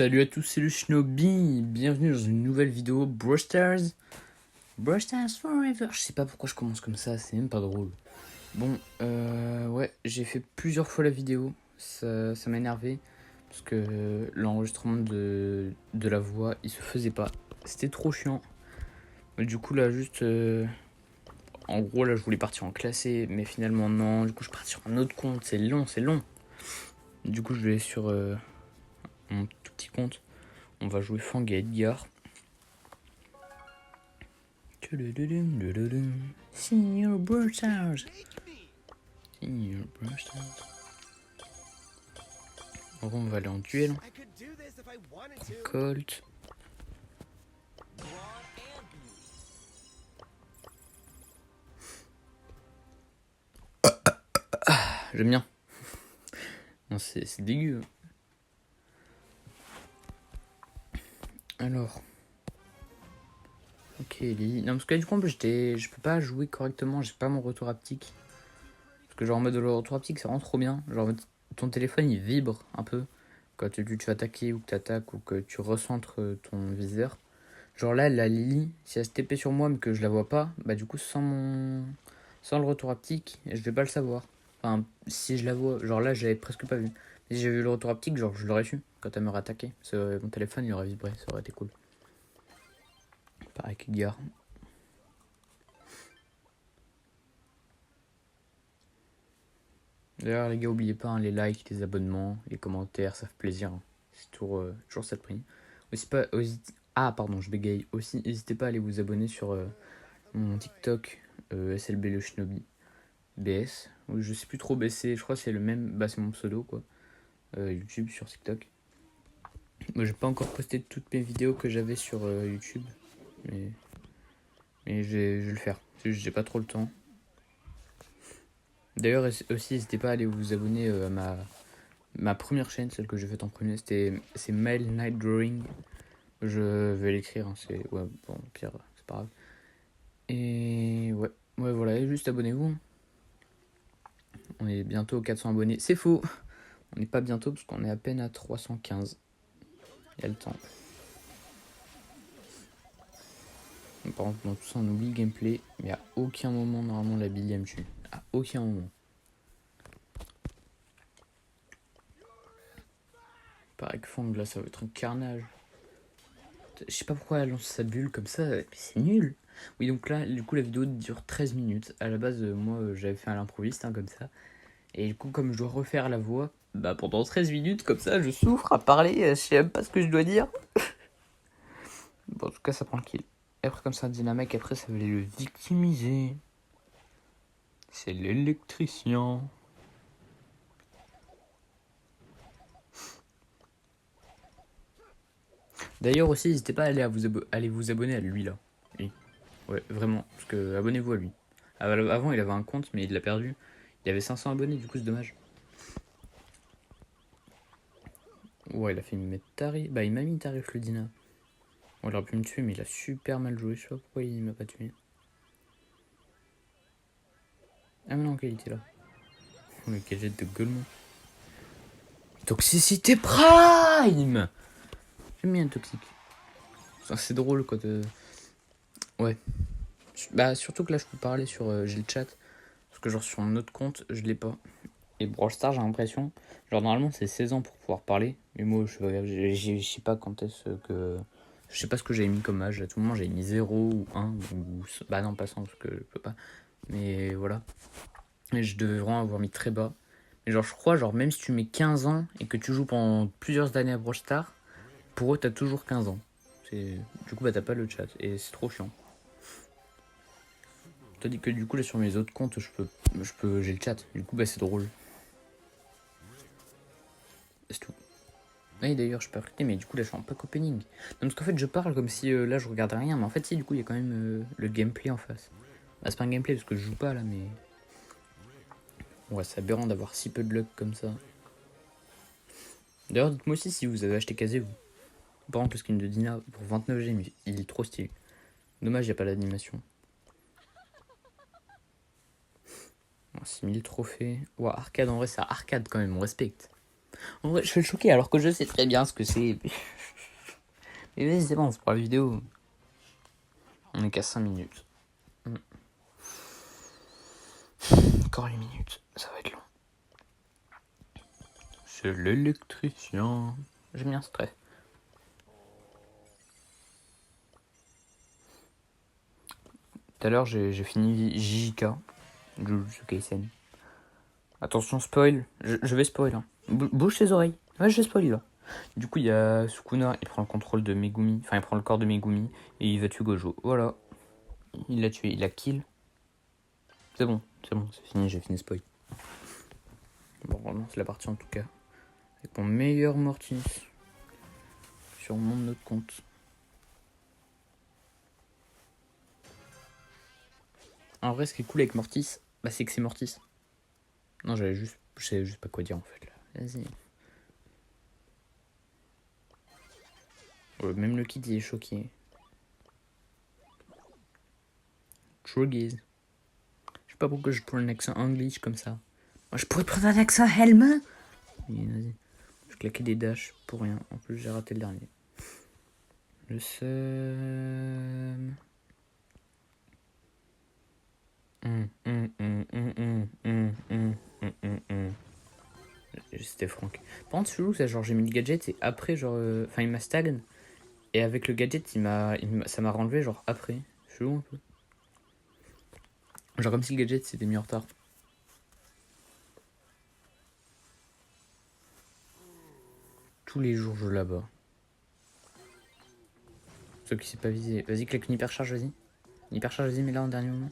Salut à tous, c'est le Shinobi, bienvenue dans une nouvelle vidéo Brawl Stars. Brawl Stars Forever. Je sais pas pourquoi je commence comme ça, c'est même pas drôle. Bon, ouais, j'ai fait plusieurs fois la vidéo, ça m'a énervé. Parce que l'enregistrement de la voix, il se faisait pas. C'était trop chiant. Du coup là, juste... en gros là, je voulais partir en classé, mais finalement non. Du coup, je suis parti sur un autre compte, c'est long, c'est long. Du coup, je vais sur mon tout petit compte. On va jouer Fang et Edgar. Senior Brawl Stars. Senior Brawl Stars. On va aller en duel. Colt. J'aime bien. Non, c'est dégueu. Alors. Ok, Ellie. Non, parce que du coup, je peux pas jouer correctement. J'ai pas mon retour haptique. Parce que, genre, en mode le retour haptique, ça rend trop bien. Genre, ton téléphone, il vibre un peu. Quand tu vas attaquer ou que tu attaques ou que tu recentres ton viseur. Genre là, la Lily, si elle se TP sur moi mais que je la vois pas, bah du coup, sans le retour haptique, je vais pas le savoir. Enfin, si je la vois, genre là, j'avais presque pas vu. Mais si j'avais vu le retour haptique, genre je l'aurais su quand elle m'aurait attaqué. Mon téléphone, il aurait vibré, ça aurait été cool. Pareil qu'Edgar. D'ailleurs, les gars, oubliez pas, hein, les likes, les abonnements, les commentaires, ça fait plaisir. Hein. C'est toujours ça de prix. Aussi pas, ah, pardon, je bégaye. Aussi, n'hésitez pas à aller vous abonner sur mon TikTok, SLB le Shinobi. BS, ou je sais plus trop BC, je crois que c'est le même, bah c'est mon pseudo quoi, YouTube sur TikTok. Moi j'ai pas encore posté toutes mes vidéos que j'avais sur YouTube, mais je vais le faire, j'ai pas trop le temps. D'ailleurs aussi n'hésitez pas à aller vous abonner à ma première chaîne, celle que j'ai faite en premier, c'est Mail Night Drawing. Je vais l'écrire, hein, c'est, ouais, bon, pire, c'est pas grave. Et ouais, voilà, et juste abonnez-vous. Hein. On est bientôt aux 400 abonnés, c'est faux. On n'est pas bientôt parce qu'on est à peine à 315. Il y a le temps. Par contre, dans tout ça, on oublie le gameplay. Mais à aucun moment, normalement, la Billy me tue. À aucun moment. Pareil que Fang, là, ça va être un carnage. Je sais pas pourquoi elle lance sa bulle comme ça. Mais c'est nul. Oui, donc là, du coup, la vidéo dure 13 minutes. À la base, moi, j'avais fait à l'improviste, hein, comme ça. Et du coup, comme je dois refaire la voix, bah pendant 13 minutes, comme ça, je souffre à parler. Je sais même pas ce que je dois dire. Bon, en tout cas, ça prend le kill. Et après, comme ça, Dynamite, après, ça va aller le victimiser. C'est l'électricien. D'ailleurs aussi, n'hésitez pas à aller vous abonner à lui là. Lui. Ouais, vraiment. Parce que abonnez-vous à lui. Avant, il avait un compte, mais il l'a perdu. Il avait 500 abonnés, du coup, c'est dommage. Ouais, il a fait une mettre tarif. Bah, il m'a mis tarif le Dina. Bon, il aurait pu me tuer, mais il a super mal joué. Je sais pas pourquoi il m'a pas tué. Ah, mais non, quel était là. Le gadget de Golemont. Toxicité Prime. J'aime bien toxique. C'est drôle quoi. Ouais. Bah, surtout que là, je peux parler sur. J'ai le chat. Parce que, genre, sur un autre compte, je l'ai pas. Et Brawl Stars, j'ai l'impression. Genre, normalement, c'est 16 ans pour pouvoir parler. Mais moi, je sais pas quand est-ce que. Je sais pas ce que j'ai mis comme âge. À tout moment, j'ai mis 0 ou 1. Ou... Bah, non, pas 100 parce que je peux pas. Mais voilà. Et je devrais vraiment avoir mis très bas. Mais genre, je crois, genre, même si tu mets 15 ans et que tu joues pendant plusieurs années à Brawl Stars, pour eux, t'as toujours 15 ans. Du coup, bah, t'as pas le chat. Et c'est trop chiant. Je te dis que du coup, là, sur mes autres comptes, j'ai le chat. Du coup, bah, c'est drôle. C'est tout. Oui, d'ailleurs, je peux recruter, mais du coup, là, je suis en pack opening. Non, parce qu'en fait, je parle comme si là, je regardais rien. Mais en fait, si, du coup, il y a quand même le gameplay en face. Bah, c'est pas un gameplay parce que je joue pas là, mais. Ouais, c'est aberrant d'avoir si peu de luck comme ça. D'ailleurs, dites-moi aussi si vous avez acheté Kazé, vous. Par exemple, le skin de Dina pour 29 G, mais il est trop stylé. Dommage, il n'y a pas l'animation. 6000 trophées. Ouah, arcade, en vrai, c'est arcade quand même, on respecte. En vrai, je vais le choquer alors que je sais très bien ce que c'est. Mais vas-y, c'est bon, c'est pour la vidéo. On est qu'à 5 minutes. Encore 8 minutes, ça va être long. C'est l'électricien. J'aime bien ce trait. Tout à l'heure, j'ai fini JJK. Jujutsu Kaisen. Attention, spoil. Je vais spoil. Hein. Bouge tes oreilles. Ouais, je vais spoil là. Du coup, il y a Sukuna, il prend le contrôle de Megumi. Enfin, il prend le corps de Megumi. Et il va tuer Gojo. Voilà. Il l'a tué, il l'a kill. C'est bon, c'est fini, j'ai fini spoil. Bon, vraiment, c'est la partie en tout cas. Avec mon meilleur Mortis. Sur mon autre compte. En vrai, ce qui est cool avec Mortis, bah, c'est que c'est Mortis. Non, je savais juste pas quoi dire en fait là. Vas-y. Ouais, même le kid il est choqué. Trogues. Je sais pas pourquoi je prends un accent anglais comme ça. Moi, je pourrais prendre un accent allemand. Vas-y. Je claquais des dashs pour rien. En plus, j'ai raté le dernier. Le seum. C'était Franck. Par contre, chelou, ça, genre, j'ai mis le gadget et après, genre. Enfin, il m'a stagne. Et avec le gadget, ça m'a renlevé, genre, après. Chelou un peu. Genre, comme si le gadget s'était mis en retard. Tous les jours, je là-bas. Sauf qui s'est pas visé. Vas-y, claque une hypercharge, vas-y. Une hypercharge, vas-y, mais là, en dernier moment.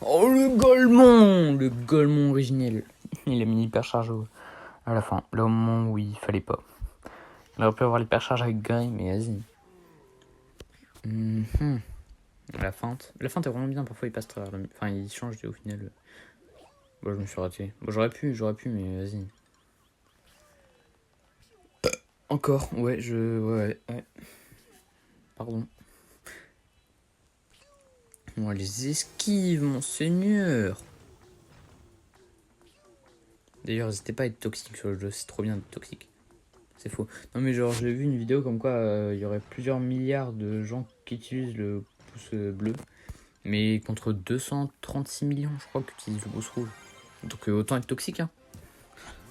Oh, le Golemon! Le Golemon originel. Il a mis une hypercharge à la fin. Là, au moment où il fallait pas. Il aurait pu avoir l'hypercharge avec Guy, mais vas-y. La feinte. La feinte est vraiment bien, parfois il passe travers le... Enfin, il change au final. Bon, je me suis raté. Bon, j'aurais pu, mais vas-y. Encore, ouais, Ouais. Pardon. Bon, les esquives, mon seigneur. D'ailleurs, n'hésitez pas à être toxique sur le jeu, c'est trop bien d'être toxique. C'est faux. Non, mais genre, j'ai vu une vidéo comme quoi il y aurait plusieurs milliards de gens qui utilisent le pouce bleu. Mais contre 236 millions, je crois, qui utilisent le pouce rouge. Donc autant être toxique, hein.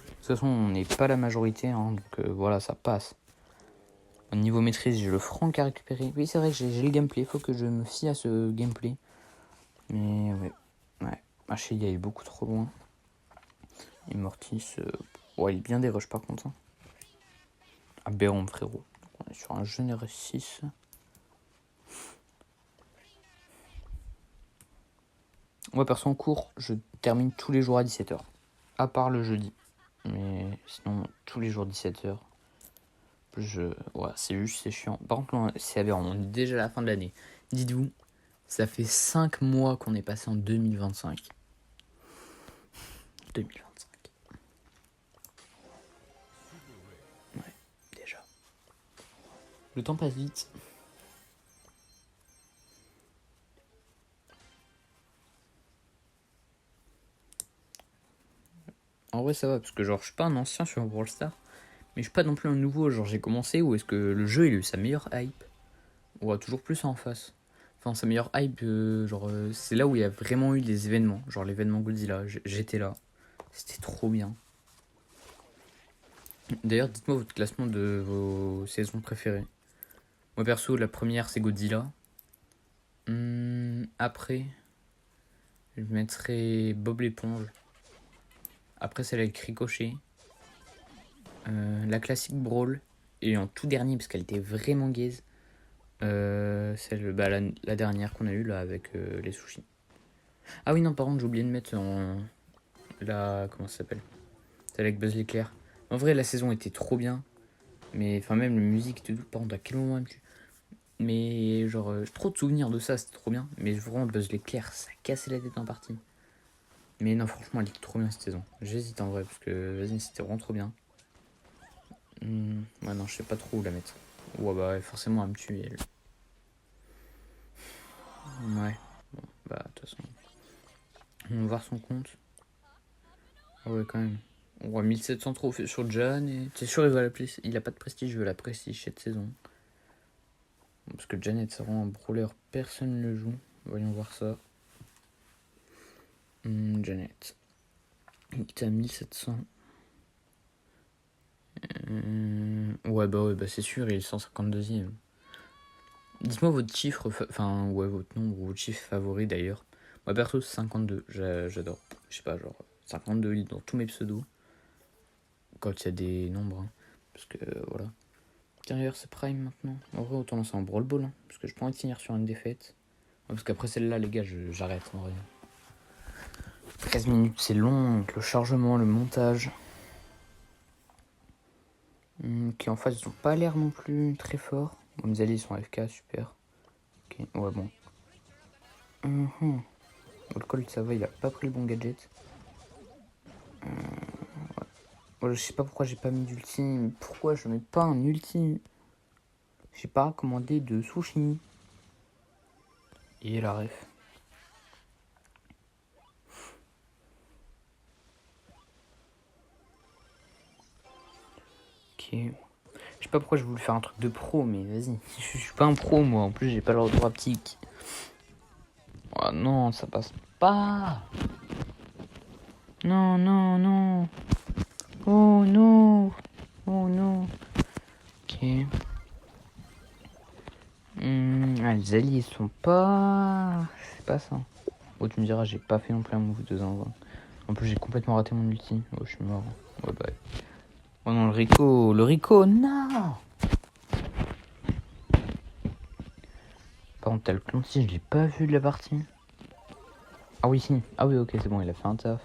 De toute façon, on n'est pas la majorité, hein, donc voilà, ça passe. Au niveau maîtrise, j'ai le franc à récupérer. Oui, c'est vrai que j'ai le gameplay, faut que je me fie à ce gameplay. Mais ouais. Haché, il est beaucoup trop loin. Et Mortis, ouais, il est bien des rushs par contre. Hein. Aberrant, frérot. Donc, on est sur un jeune RS6. Moi, perso, en cours, je termine tous les jours à 17h. À part le jeudi. Mais sinon, tous les jours 17h. Ouais, c'est chiant. Par contre, là, c'est aberrant. On est déjà à la fin de l'année. Dites-vous, ça fait 5 mois qu'on est passé en 2025. 2025. Ouais, déjà. Le temps passe vite. En vrai, ça va, parce que genre, je suis pas un ancien sur Brawl Stars, mais je suis pas non plus un nouveau. Genre, j'ai commencé où est-ce que le jeu il a eu sa meilleure hype. Ou toujours plus en face. Enfin, sa meilleure hype, c'est là où il y a vraiment eu des événements. Genre l'événement Godzilla, j'étais là. C'était trop bien. D'ailleurs, dites-moi votre classement de vos saisons préférées. Moi perso, la première c'est Godzilla. Après, je mettrais Bob l'éponge. Après, celle avec Ricochet. La classique Brawl. Et en tout dernier, parce qu'elle était vraiment gaze. Celle, la dernière qu'on a eue là avec les sushis. Ah oui, non, par contre, j'ai oublié de mettre en. Comment ça s'appelle? Celle avec Buzz l'éclair. En vrai, la saison était trop bien. Mais enfin, même la musique et tout. Par contre, à quel moment même Mais genre, j'ai trop de souvenirs de ça, c'était trop bien. Mais vraiment, Buzz l'éclair, ça cassait la tête en partie. Mais non, franchement, elle est trop bien cette saison. J'hésite en vrai, parce que vas-y, c'était vraiment trop bien. Ouais, non, je sais pas trop où la mettre. Ouais, bah, ouais, forcément, elle me tue, elle. Ouais, bon, bah, de toute façon. On va voir son compte. Ah ouais, quand même. On voit 1700 trophées sur Jan. Et c'est sûr, il a pas de prestige. Je veux la prestige cette saison. Parce que Janet, ça rend un brawler. Personne ne le joue. Voyons voir ça. Janet. Il était à 1700. Ouais, bah c'est sûr, il est 152e. Dites-moi votre chiffre, votre nombre ou votre chiffre favori d'ailleurs. Moi perso, c'est 52, j'adore. Je sais pas, genre 52 litres dans tous mes pseudos. Quand il y a des nombres, hein. Parce que voilà. D'ailleurs, c'est Prime maintenant. En vrai, autant lancer un Brawl Ball, hein, parce que je peux pas finir sur une défaite. Ouais, parce qu'après celle-là, les gars, j'arrête en vrai. 13 minutes, c'est long, donc le chargement, le montage. Qui en face, ils ont pas l'air non plus très forts. Bon, mes alliés sont AFK, super. Ok, ouais, bon. Le Colt, ça va, il a pas pris le bon gadget. Ouais, je sais pas pourquoi j'ai pas mis d'ulti. Pourquoi je mets pas un ulti? J'ai pas commandé de sushi. Et la ref. Ok. Je sais pas pourquoi je voulais faire un truc de pro, mais vas-y. Je suis pas un pro, moi. En plus, j'ai pas l'ordre haptique. Oh non, ça passe pas. Non, non, non. Oh non. Oh non. Ok. Les alliés sont pas... C'est pas ça. Oh, tu me diras, j'ai pas fait non plus un move de zinzin. En plus, j'ai complètement raté mon ulti. Oh, je suis mort. Ouais, bah. Oh non, le Rico, non. Par contre, t'as le clancy, je l'ai pas vu de la partie. Ah oui, si. Ah oui, ok, c'est bon, il a fait un taf.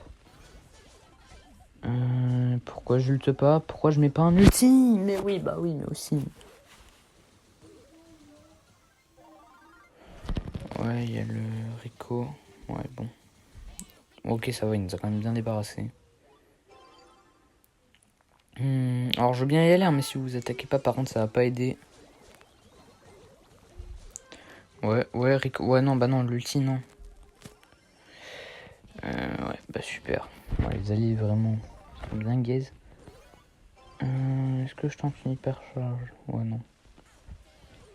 Pourquoi je lutte pas? Pourquoi je mets pas un ulti? Mais oui, bah oui, mais aussi. Ouais, il y a le Rico. Ouais, bon. Ok, ça va, il nous a quand même bien débarrassé. Alors, je veux bien y aller, hein, mais si vous attaquez pas, par contre, ça va pas aider. Ouais, Rico. Ouais, non, bah non, l'ulti, non. Ouais, bah super. Ouais, les alliés, vraiment, sont bien gaze. Est-ce que je tente une hyper charge? Ouais, non.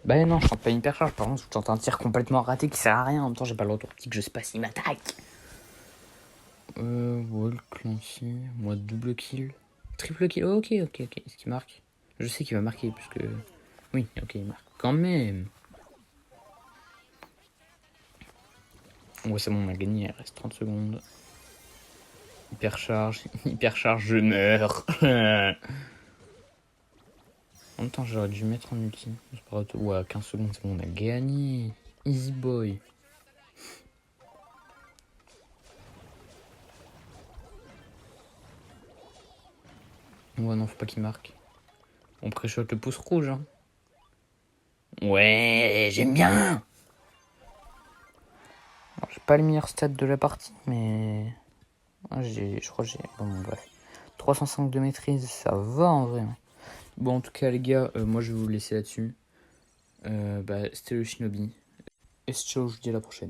Bah non, je tente pas une hyper charge, par contre, je tente un tir complètement raté qui sert à rien. En même temps, j'ai pas le retour petit que je sais pas s'il m'attaque. Ouais, le clancy. Moi, double kill. Triple kill. Oh, ok. Est-ce qu'il marque? Je sais qu'il va marquer, puisque. Oui, ok, il marque. Quand même. Ouais, c'est bon, on a gagné. Il reste 30 secondes. Hyper charge, je meurs. En même temps, j'aurais dû mettre un ulti. Ouais, 15 secondes, c'est bon, on a gagné. Easy boy. Ouais, non, faut pas qu'il marque. On pré-shot le pouce rouge, hein. Ouais, j'aime bien. J'ai pas les meilleurs stats de la partie, mais... je crois que j'ai... Bon, bref. 305 de maîtrise, ça va en vrai. Bon, en tout cas, les gars, moi, je vais vous laisser là-dessus. C'était le Shinobi. Et ciao, je vous dis à la prochaine.